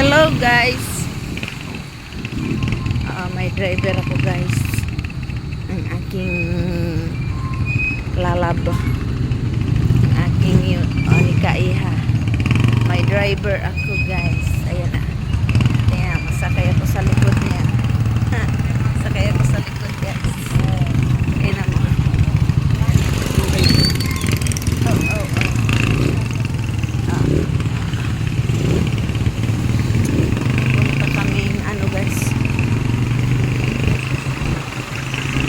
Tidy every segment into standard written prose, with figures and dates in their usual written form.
Hello guys. May driver ako guys. Ang aking lalab. Ang aking nikaiha. May driver ako guys. Ayan na. Ayan, masakay ako sa likod niya. Masakay ako sa likod guys. Ayan na mo.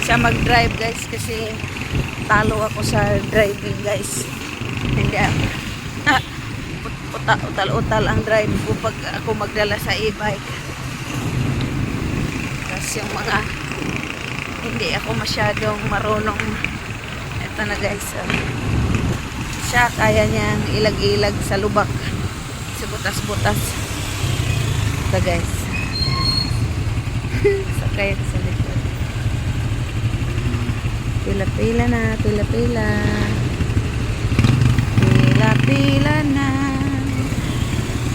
Siya mag-drive guys kasi talo ako sa driving guys. Hindi ako utal-utal ang drive ko pag ako magdala sa e-bike. Kasi yung mga hindi ako masyadong marunong. Ito na guys. Siya kaya niyang ilag-ilag sa lubak. Sa butas-butas. Ito guys. Sakay sa likod. Pila-pila na, pila-pila. Pila-pila na.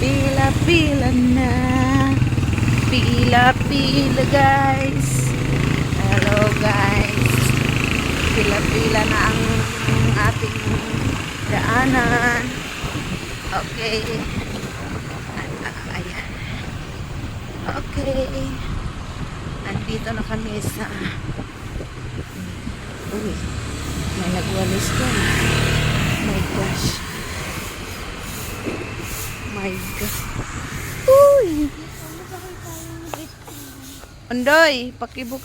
Pila-pila na. Pila-pila guys. Hello guys. Pila-pila na ang ating daanan. Okay. Ayan. Okay. Andito na kami sa uy, may nagwalis ko. My gosh. My God. Uy! Andoy, pakibuka.